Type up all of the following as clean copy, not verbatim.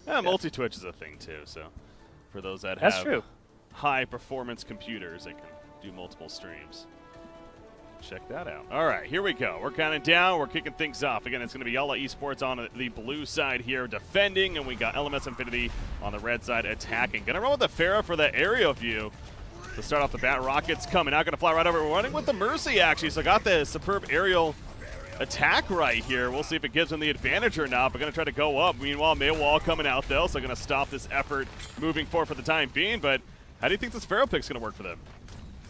Yeah, multi-twitch is a thing too, so for those that That's have true. high-performance computers, they can do multiple streams. Check that out. All right, here we go. We're counting down. We're kicking things off. Again, it's going to be Yalla Esports on the blue side here defending, and we got LMS Infinity on the red side attacking. Going to run with the Pharah for the aerial view. To start off the bat, Rockets coming out, going to fly right over. We're running with the Mercy, actually, so got the superb aerial attack right here. We'll see if it gives them the advantage or not, but going to try to go up. Meanwhile, Maywall coming out, though, so going to stop this effort moving forward for the time being. But how do you think this Pharah pick's going to work for them?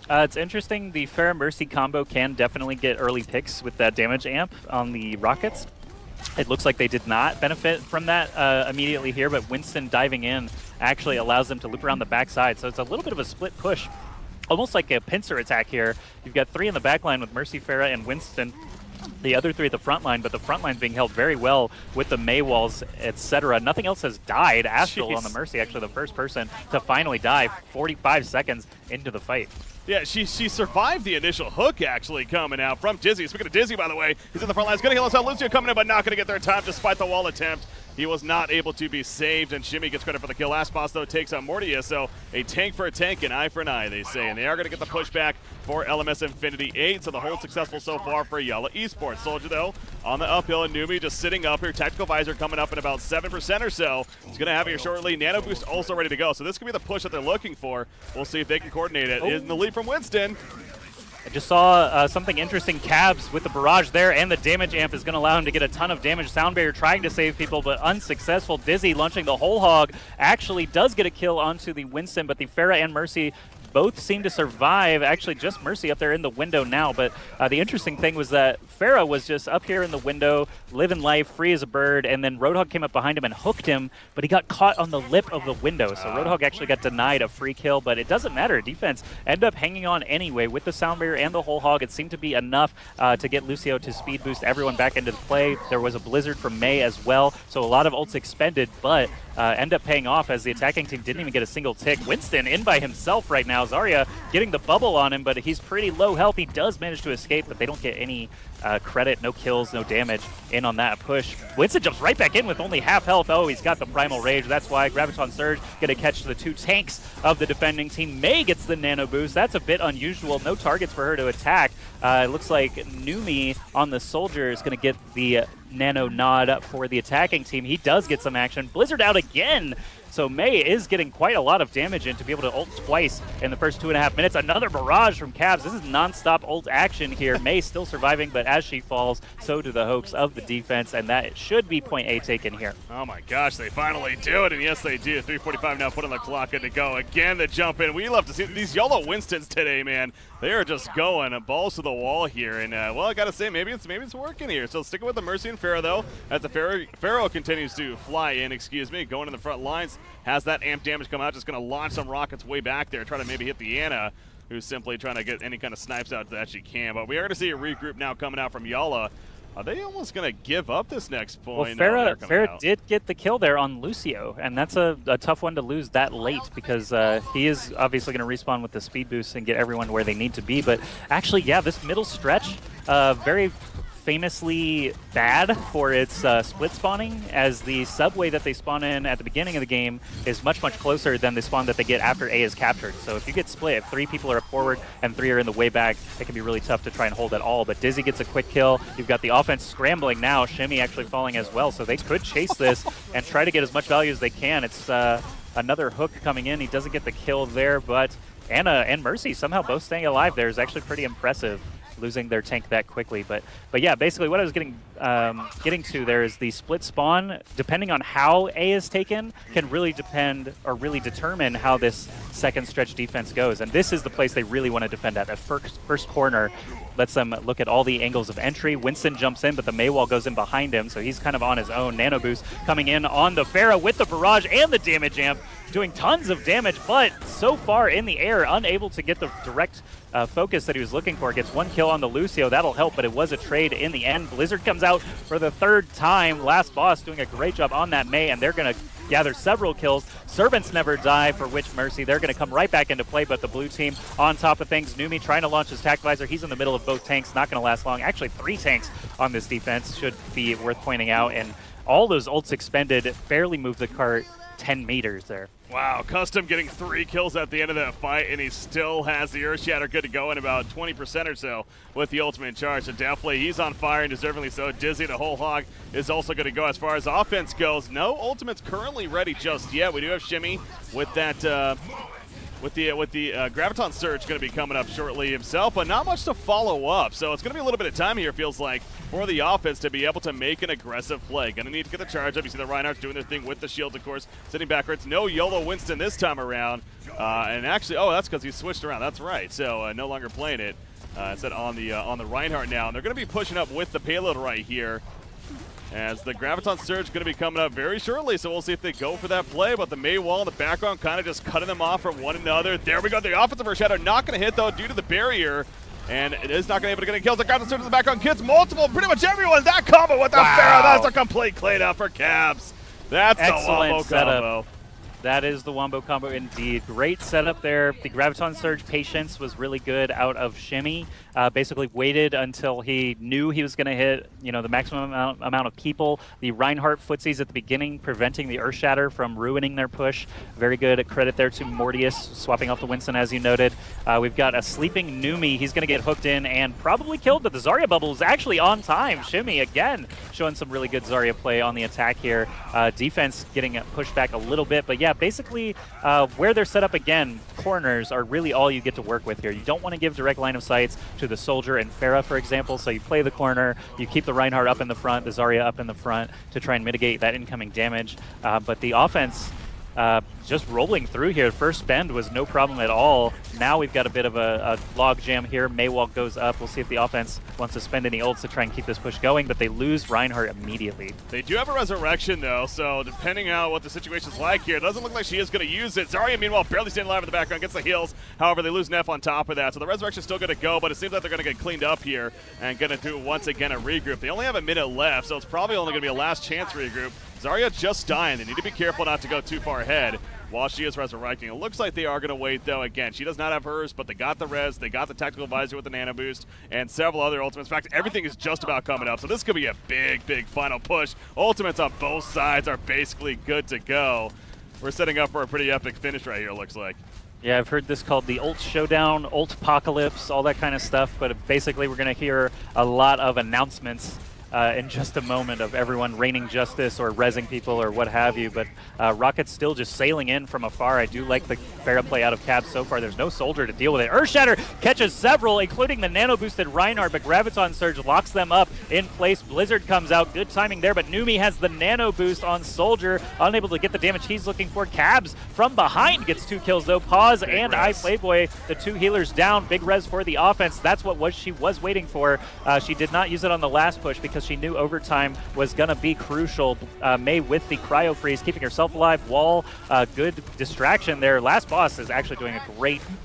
It's interesting. The Pharah Mercy combo can definitely get early picks with that damage amp on the Rockets. It looks like they did not benefit from that immediately here, but Winston diving in actually allows them to loop around the backside. So it's a little bit of a split push, almost like a pincer attack here. You've got 3 in the back line with Mercy, Pharah, and Winston. The other 3 at the front line, but the front line's being held very well with the Maywalls, etc. Nothing else has died. Astral on the Mercy, actually the first person to finally die 45 seconds into the fight. Yeah, she survived the initial hook, actually, coming out from Dizzy. Speaking of Dizzy, by the way, he's in the front line. He's going to heal us out. Lucio coming in, but not going to get there in time despite the wall attempt. He was not able to be saved, and Shimmy gets credit for the kill. Last boss, though, takes out Mortia, so a tank for a tank, an eye for an eye, they say. And they are going to get the pushback for LMS Infinity 8, so the hold successful so far for Yalla Esports. Soldier, though, on the uphill, and Numi just sitting up here. Tactical Visor coming up in about 7% or so. He's going to have it here shortly. Nano Boost also ready to go, so this could be the push that they're looking for. We'll see if they can coordinate it. In the lead from Winston. I just saw something interesting. Cabs with the barrage there, and the damage amp is going to allow him to get a ton of damage. Sound Barrier trying to save people, but unsuccessful. Dizzy launching the whole hog actually does get a kill onto the Winston, but the Pharah and Mercy both seem to survive. Actually, just Mercy up there in the window now, but the interesting thing was that Pharah was just up here in the window, living life, free as a bird, and then Roadhog came up behind him and hooked him, but he got caught on the lip of the window, so Roadhog actually got denied a free kill, but it doesn't matter. Defense ended up hanging on anyway with the Sound Barrier and the whole hog. It seemed to be enough to get Lucio to speed boost everyone back into the play. There was a Blizzard from May as well, so a lot of ults expended, but end up paying off as the attacking team didn't even get a single tick. Winston in by himself right now. Zarya getting the bubble on him, but he's pretty low health. He does manage to escape, but they don't get any credit, no kills, no damage in on that push. Winston jumps right back in with only half health. Oh, he's got the Primal Rage. That's why Graviton Surge going to catch the 2 tanks of the defending team. May gets the Nano Boost. That's a bit unusual. No targets for her to attack. It looks like Numi on the Soldier is going to get the Nano nod for the attacking team. He does get some action. Blizzard out again. So May is getting quite a lot of damage in to be able to ult twice in the first 2.5 minutes. Another barrage from Cabs. This is non-stop ult action here. May still surviving, but as she falls, so do the hopes of the defense, and that should be point A taken here. Oh my gosh, they finally do it, and yes they do. 3:45 now, put on the clock, good to go. Again, the jump in. We love to see these Yellow Winstons today, man. They are just going balls to the wall here, and well, I gotta say, maybe it's working here. So sticking with the Mercy and Pharah though, as the Pharaoh continues to fly in, going in the front lines, has that amp damage come out, just gonna launch some rockets way back there, try to maybe hit the Ana, who's simply trying to get any kind of snipes out that she can. But we are gonna see a regroup now coming out from Yalla. Are they almost going to give up this next point? Well, Pharah did get the kill there on Lucio, and that's a tough one to lose that late because he is obviously going to respawn with the speed boost and get everyone where they need to be. But actually, yeah, this middle stretch, very famously bad for its split spawning, as the subway that they spawn in at the beginning of the game is much, much closer than the spawn that they get after A is captured. So if you get split, if 3 people are up forward and 3 are in the way back, it can be really tough to try and hold at all. But Dizzy gets a quick kill. You've got the offense scrambling now, Shimmy actually falling as well, so they could chase this and try to get as much value as they can. It's another hook coming in. He doesn't get the kill there, but Ana and Mercy somehow both staying alive there is actually pretty impressive, losing their tank that quickly. But yeah, basically what I was getting to there is the split spawn, depending on how A is taken, can really depend or really determine how this second stretch defense goes. And this is the place they really want to defend at. That first corner lets them look at all the angles of entry. Winston jumps in, but the Maywall goes in behind him, so he's kind of on his own. Nano Boost coming in on the Pharah with the barrage and the damage amp, doing tons of damage, but so far in the air, unable to get the direct focus that he was looking for. Gets 1 kill on the Lucio. That'll help, but it was a trade in the end. Blizzard comes out for the 3rd time. Last boss doing a great job on that May, and they're going to gather several kills. Servants never die, for which Mercy. They're going to come right back into play, but the blue team on top of things. Numi trying to launch his Tac Visor. He's in the middle of both tanks. Not going to last long. Actually, 3 tanks on this defense should be worth pointing out, and all those ults expended barely moved the cart 10 meters there. Wow, Custom getting 3 kills at the end of that fight, and he still has the Earth Shatter good to go in about 20% or so with the ultimate charge. So definitely he's on fire, and deservingly so. Dizzy, the whole hog, is also good to go. As far as offense goes, no ultimates currently ready just yet. We do have Shimmy with that with the Graviton Surge going to be coming up shortly himself, but not much to follow up. So it's going to be a little bit of time here, feels like, for the offense to be able to make an aggressive play. Going to need to get the charge up. You see the Reinhardt's doing their thing with the shield, of course, sitting backwards. No YOLO Winston this time around. And actually, oh, that's because he switched around. That's right. So no longer playing it. Instead on the Reinhardt now. And they're going to be pushing up with the payload right here, as the Graviton Surge is going to be coming up very shortly, so we'll see if they go for that play. But the Mei wall in the background kind of just cutting them off from one another. There we go. The offensive Earth Shadow not going to hit, though, due to the barrier. And it is not going to be able to get any kills. The Graviton Surge in the background kills multiple, pretty much everyone. That combo with the Pharaoh, that's a complete cleanup for Cabs. That's the wombo combo. That is the wombo combo indeed. Great setup there. The Graviton Surge patience was really good out of Shimmy. Basically waited until he knew he was going to hit, the maximum amount of people. The Reinhardt footsies at the beginning, preventing the Earth Shatter from ruining their push. Very good credit there to Mortius, swapping off the Winston, as you noted. We've got a sleeping Numi. He's going to get hooked in and probably killed, but the Zarya bubble is actually on time. Shimmy, again, showing some really good Zarya play on the attack here. Defense getting pushed back a little bit, but yeah, basically where they're set up again, corners are really all you get to work with here. You don't want to give direct line of sights to the Soldier and Pharah, for example, so you play the corner, you keep the Reinhardt up in the front, the Zarya up in the front to try and mitigate that incoming damage. But the offense just rolling through here. First spend was no problem at all. Now we've got a bit of a log jam here. Maywalk goes up. We'll see if the offense wants to spend any ults to try and keep this push going, but they lose Reinhardt immediately. They do have a resurrection, though, so depending on what the situation's like here, it doesn't look like she is going to use it. Zarya, meanwhile, barely staying alive in the background, gets the heals. However, they lose Neff on top of that, so the resurrection's still going to go, but it seems like they're going to get cleaned up here and going to do, once again, a regroup. They only have a minute left, so it's probably only going to be a last chance regroup. Zarya just dying. They need to be careful not to go too far ahead while she is resurrecting. It looks like they are going to wait, though. Again, she does not have hers, but they got the res, they got the tactical advisor with the nano boost, and several other ultimates. In fact, everything is just about coming up, so this could be a big, big final push. Ultimates on both sides are basically good to go. We're setting up for a pretty epic finish right here, it looks like. Yeah, I've heard this called the Ult Showdown, Ult Apocalypse, all that kind of stuff, but basically we're going to hear a lot of announcements in just a moment of everyone raining justice or rezzing people or what have you, but Rocket's still just sailing in from afar. I do like the fair play out of Cab so far. There's no Soldier to deal with it. Earthshatter catches several, including the nano-boosted Reinhardt, but Graviton Surge locks them up in place. Blizzard comes out. Good timing there, but Numi has the nano-boost on Soldier, unable to get the damage he's looking for. Cabs from behind gets 2 kills, though. Pause big and res. Playboy, the 2 healers down. Big res for the offense. That's what she was waiting for. She did not use it on the last push because she knew overtime was going to be crucial. Mei with the cryo freeze, keeping herself alive. Wall, good distraction there. Last boss is actually doing a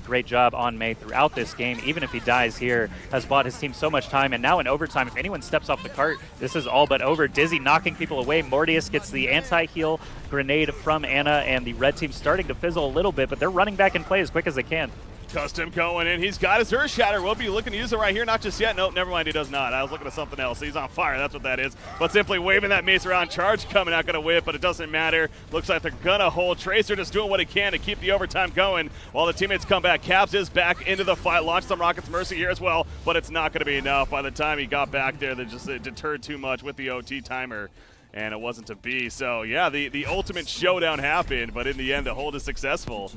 great job on Mei throughout this game. Even if he dies here, has bought his team so much time. And now in overtime, if anyone steps off the cart, this is all but over. Dizzy knocking people away. Mortius gets the anti-heal grenade from Anna, and the red team starting to fizzle a little bit, but they're running back in play as quick as they can. Custom going in. He's got his Earth Shatter. We'll be looking to use it right here. Not just yet. Nope, never mind. He does not. I was looking at something else. He's on fire. That's what that is. But simply waving that mace around. Charge coming. Not going to whip, but it doesn't matter. Looks like they're going to hold. Tracer just doing what he can to keep the overtime going while the teammates come back. Caps is back into the fight. Launched some Rocket's Mercy here as well, but it's not going to be enough. By the time he got back there, they just deterred too much with the OT timer, and it wasn't to be. So, yeah, the ultimate showdown happened, but in the end, the hold is successful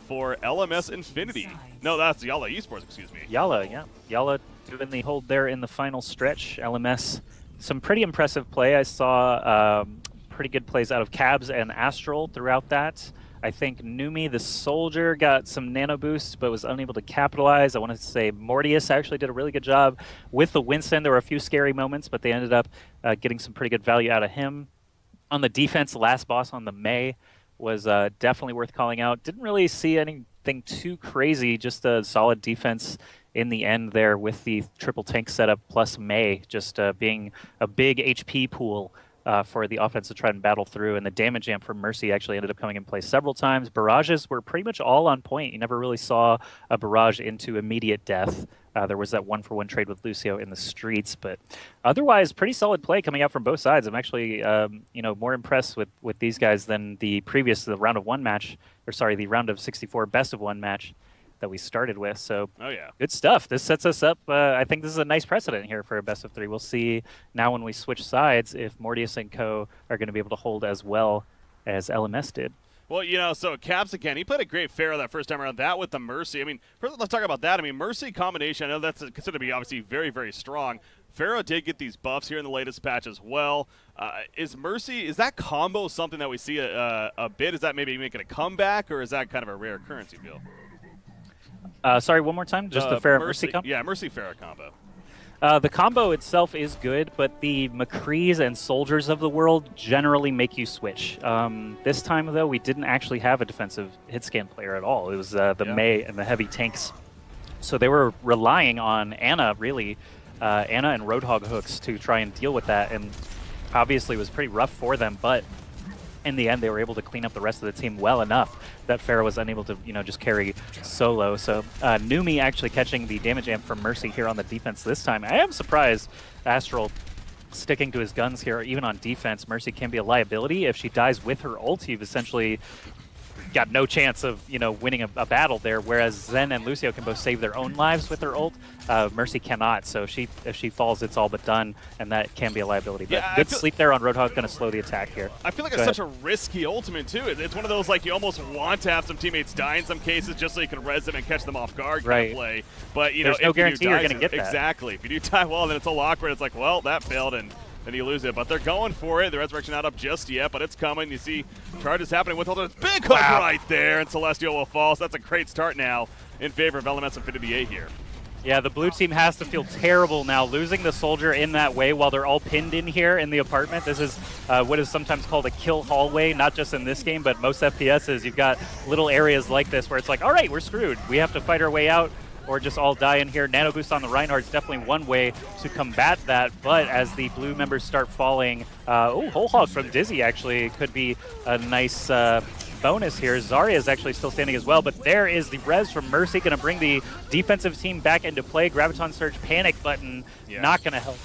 for LMS Infinity. No, that's Yalla Esports, excuse me. Yalla, yeah. Yalla doing the hold there in the final stretch. LMS, some pretty impressive play. I saw pretty good plays out of Cabs and Astral throughout that. I think Numi, the Soldier, got some nano boosts but was unable to capitalize. I want to say Mortius actually did a really good job with the Winston. There were a few scary moments, but they ended up getting some pretty good value out of him. On the defense, the last boss on the Mei was definitely worth calling out. Didn't really see anything too crazy, just a solid defense in the end there with the triple tank setup plus Mei just being a big HP pool for the offense to try and battle through, and the damage amp from Mercy actually ended up coming in play several times. Barrages were pretty much all on point. You never really saw a barrage into immediate death. There was that 1-for-1 trade with Lucio in the streets, but otherwise pretty solid play coming out from both sides. I'm actually more impressed with these guys than the round of 1 match, or sorry, the round of 64 best of 1 match that we started with. So good stuff. This sets us up. I think this is a nice precedent here for a best of 3. We'll see now when we switch sides if Mortius and co are going to be able to hold as well as LMS did. Well, so Caps again, he played a great Pharaoh that first time around. That with the Mercy. I mean, first let's talk about that. I mean, Mercy combination, I know that's considered to be obviously very, very strong. Pharaoh did get these buffs here in the latest patch as well. Is that combo something that we see a bit? Is that maybe making a comeback, or is that kind of a rare occurrence, you feel? Sorry, one more time? Just the Pharaoh Mercy combo? Yeah, Mercy Pharaoh combo. The combo itself is good, but the McCrees and Soldiers of the world generally make you switch. This time, though, we didn't actually have a defensive hit scan player at all. It was the Mei and the heavy tanks. So they were relying on Ana, really, Ana and Roadhog hooks to try and deal with that, and obviously it was pretty rough for them, but in the end, they were able to clean up the rest of the team well enough that Pharaoh was unable to, just carry solo. So Numi actually catching the damage amp from Mercy here on the defense this time. I am surprised Astral sticking to his guns here, even on defense. Mercy can be a liability. If she dies with her ult, you've essentially got no chance of winning a battle there, whereas Zen and Lucio can both save their own lives with their ult. Mercy cannot, so if she falls, it's all but done, and that can be a liability. But good sleep there on Roadhog, going to slow the attack here. I feel like it's such a risky ultimate, too. It's one of those, like, you almost want to have some teammates die in some cases just so you can res them and catch them off guard kind of play. But, there's no guarantee you're going to get that. Exactly. If you do die well, then it's all awkward. It's like, well, that failed, and then you lose it. But they're going for it. The Resurrection not up just yet, but it's coming. You see charges happening with all the big hook right there, and Celestial will fall. So that's a great start now in favor of LMS Infinity A here. Yeah, the blue team has to feel terrible now, losing the soldier in that way while they're all pinned in here in the apartment. This is what is sometimes called a kill hallway, not just in this game, but most FPSs. You've got little areas like this where it's like, all right, we're screwed. We have to fight our way out or just all die in here. Nano Boost on the Reinhardt is definitely one way to combat that, but as the blue members start falling, Whole Hog from Dizzy actually could be a nice bonus here. Zarya is actually still standing as well, but there is the res from Mercy, going to bring the defensive team back into play. Graviton Surge panic button, not going to help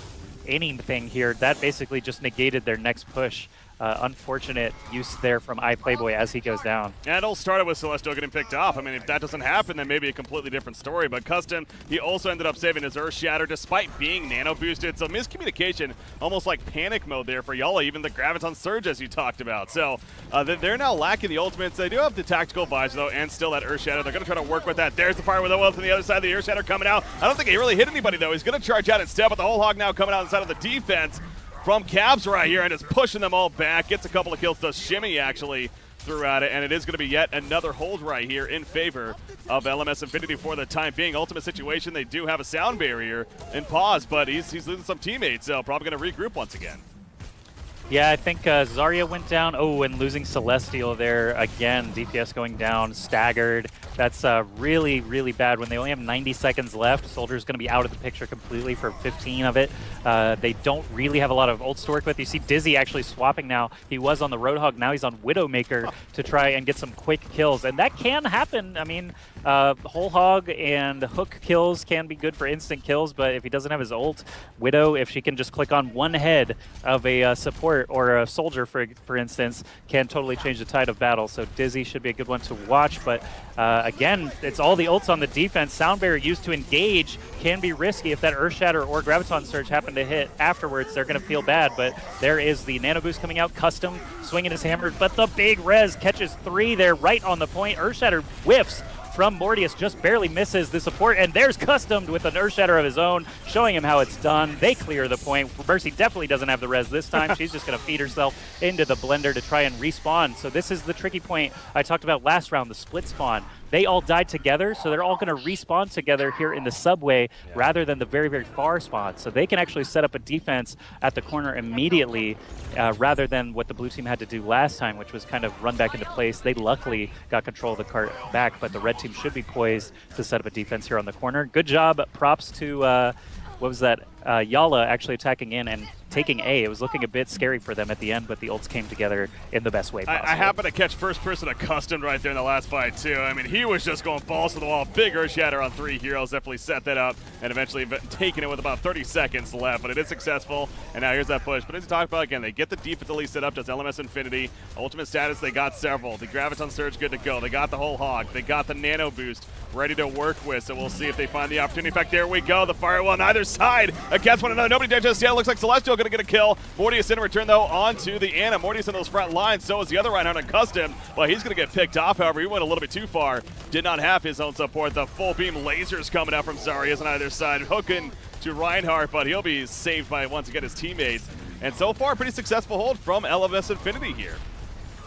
anything here. That basically just negated their next push. Unfortunate use there from iPlayboy as he goes down. And it all started with Celestial getting picked off. I mean, if that doesn't happen, then maybe a completely different story. But Custom, he also ended up saving his Earth Shatter despite being nano boosted. So miscommunication, almost like panic mode there for Yalla, even the Graviton Surge as you talked about. So they're now lacking the ultimates. They do have the tactical vibes, though, and still that Earth Shatter. They're going to try to work with that. There's the fire with the wealth on the other side of the Earth Shatter coming out. I don't think he really hit anybody, though. He's going to charge out instead, but the Whole Hog now coming out inside of the defense from Cavs right here and just pushing them all back. Gets a couple of kills, does Shimmy actually throughout it, and it is going to be yet another hold right here in favor of LMS Infinity for the time being. Ultimate situation, they do have a sound barrier and pause, but he's losing some teammates, so probably going to regroup once again. Yeah, I think Zarya went down. Oh, and losing Celestial there again. DPS going down, staggered. That's really, really bad when they only have 90 seconds left. Soldier's going to be out of the picture completely for 15 of it. They don't really have a lot of ults to work with. You see Dizzy actually swapping now. He was on the Roadhog, now he's on Widowmaker to try and get some quick kills. And that can happen. I mean, Whole Hog and Hook kills can be good for instant kills, but if he doesn't have his ult, Widow, if she can just click on one head of a support or a soldier, for instance, can totally change the tide of battle. So Dizzy should be a good one to watch, but again, it's all the ults on the defense. Sound Barrier used to engage can be risky. If that Earth Shatter or Graviton Surge happen to hit afterwards, they're going to feel bad, but there is the Nano Boost coming out. Custom swinging his hammer, but the big res catches 3 there right on the point. Earth Shatter whiffs from Mortius, just barely misses the support, and there's Customed with an Earth Shatter of his own, showing him how it's done. They clear the point. Mercy definitely doesn't have the res this time. She's just going to feed herself into the blender to try and respawn. So this is the tricky point I talked about last round, the split spawn. They all died together, so they're all going to respawn together here in the subway rather than the very, very far spawn. So they can actually set up a defense at the corner immediately rather than what the blue team had to do last time, which was kind of run back into place. They luckily got control of the cart back, but the red team should be poised to set up a defense here on the corner. Good job. Props to, what was that? Yalla actually attacking in and taking A. It was looking a bit scary for them at the end, but the ults came together in the best way possible. I happen to catch first person accustomed right there in the last fight too. I mean, he was just going balls to the wall. Big earth shatter on 3 heroes, definitely set that up, and eventually taking it with about 30 seconds left. But it is successful, and now here's that push. But as we talked about again, they get the defense at least set up, just LMS Infinity. Ultimate status, they got several. The Graviton Surge good to go. They got the whole hog. They got the Nano Boost ready to work with, so we'll see if they find the opportunity. In fact, there we go. The firewall on either side against one another. Nobody did just yet. Looks like Celestial going to get a kill. Mortius in return, though, onto the Ana. Mortius in those front lines. So is the other Reinhardt on Custom. Well, he's going to get picked off, however. He went a little bit too far. Did not have his own support. The full beam lasers coming out from Zarya's on either side. Hooking to Reinhardt, but he'll be saved by, once again, his teammates. And so far, pretty successful hold from LMS Infinity here.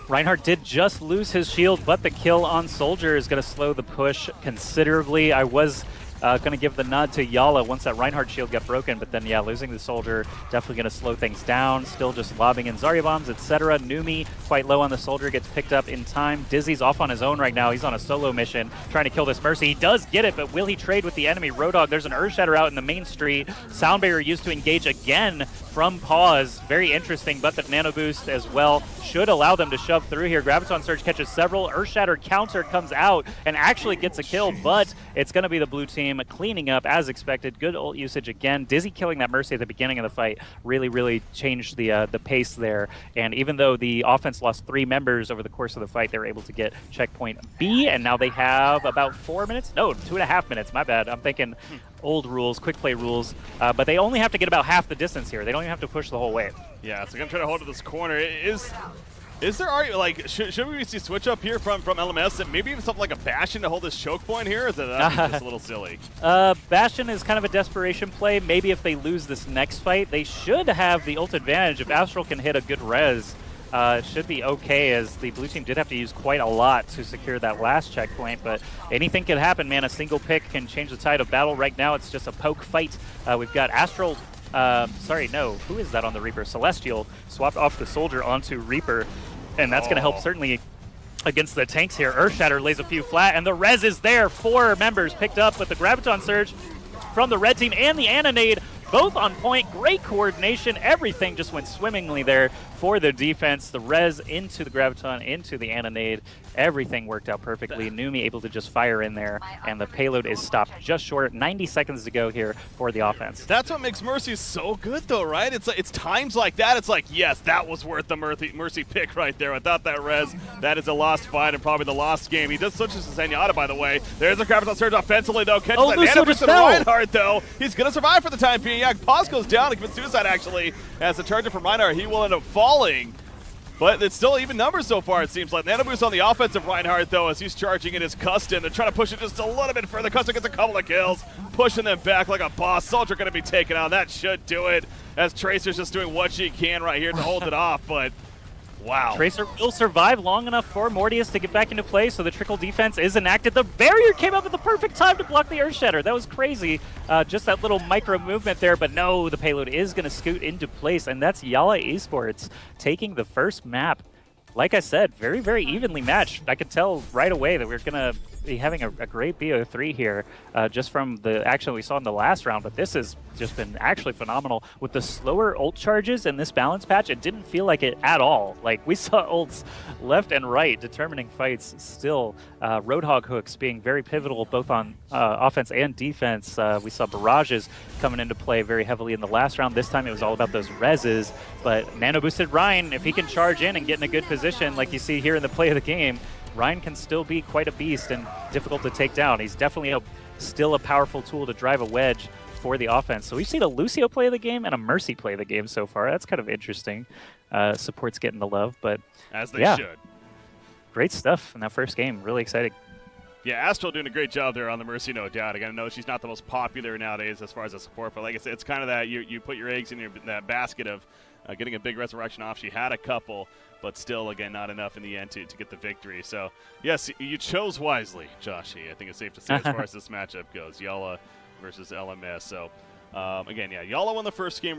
Reinhardt did just lose his shield, but the kill on Soldier is going to slow the push considerably. I was going to give the nod to Yalla once that Reinhardt shield got broken, but then, yeah, losing the Soldier definitely going to slow things down. Still just lobbing in Zarya bombs, etc. Numi quite low on the Soldier, gets picked up in time. Dizzy's off on his own right now. He's on a solo mission trying to kill this Mercy. He does get it, but will he trade with the enemy? Roadhog, there's an Earthshatter out in the main street. Sound Barrier used to engage again from pause. Very interesting, but the Nano Boost as well should allow them to shove through here. Graviton Surge catches several. Earthshatter counter comes out and actually gets a kill, but it's going to be the blue team cleaning up as expected. Good ult usage again. Dizzy killing that Mercy at the beginning of the fight really changed the pace there. And even though the offense lost 3 members over the course of the fight, they were able to get checkpoint B, and now they have about 4 minutes? No, 2.5 minutes. My bad. I'm thinking old rules, quick play rules, but they only have to get about half the distance here. They don't even have to push the whole way. Yeah, so I'm going to try to hold to this corner. Is there, like, should we see switch up here from LMS and maybe even something like a Bastion to hold this choke point here? Or is that just a little silly? Bastion is kind of a desperation play. Maybe if they lose this next fight, they should have the ult advantage. If Astral can hit a good res, it should be okay, as the blue team did have to use quite a lot to secure that last checkpoint, but anything can happen, man. A single pick can change the tide of battle. Right now, it's just a poke fight. We've got Astral, who is that on the Reaper? Celestial swapped off the Soldier onto Reaper, and that's going to help certainly against the tanks here. Earthshatter lays a few flat, and the res is there. 4 members picked up with the Graviton Surge from the red team and the Ananade, both on point. Great coordination. Everything just went swimmingly there for the defense. The res into the Graviton, into the Ananade. Everything worked out perfectly. Numi able to just fire in there, and the payload is stopped just short. 90 seconds to go here for the offense. That's what makes Mercy so good, though, right? It's times like that. It's like, yes, that was worth the Mercy pick right there. Without that res, that is a lost fight and probably the lost game. He does switch to Zenyatta, by the way. There's a Graviton Surge offensively, though. Catches that Nano Boost to Reinhardt, though. He's going to survive for the time being. Yeah, pause goes down and commits suicide, actually. As the charger from Reinhardt, he will end up falling. But it's still even numbers so far, it seems like. Nano Boost on the offensive Reinhardt, though, as he's charging in his Custom. They're trying to push it just a little bit further. Custom gets a couple of kills, pushing them back like a boss. Soldier going to be taken out. That should do it, as Tracer's just doing what she can right here to hold it off. But wow. Tracer will survive long enough for Mortius to get back into play, so the trickle defense is enacted. The barrier came up at the perfect time to block the Earthshatter. That was crazy. Just that little micro movement there, but no, the payload is going to scoot into place, and that's Yalla Esports taking the first map. Like I said, very evenly matched. I could tell right away that we're going to be having a great BO3 here just from the action we saw in the last round, but this has just been actually phenomenal. With the slower ult charges in this balance patch, it didn't feel like it at all. Like, we saw ults left and right determining fights still. Roadhog hooks being very pivotal both on offense and defense. We saw barrages coming into play very heavily in the last round. This time it was all about those reses, but Nano Boosted Ryan, if he can charge in and get in a good position like you see here in the play of the game, Ryan can still be quite a beast and difficult to take down. He's definitely still a powerful tool to drive a wedge for the offense. So we've seen a Lucio play the game and a Mercy play the game so far. That's kind of interesting. Support's getting the love, but as they should. Great stuff in that first game. Really exciting. Yeah, Astral doing a great job there on the Mercy, no doubt. Again, I know she's not the most popular nowadays as far as a support, but like I said, it's kind of that you put your eggs in that basket of getting a big resurrection off. She had a couple, but still, again, not enough in the end to get the victory. So, yes, you chose wisely, Joshy. I think it's safe to say as far as this matchup goes. Yalla versus LMS. So, again, yeah, Yalla won the first game.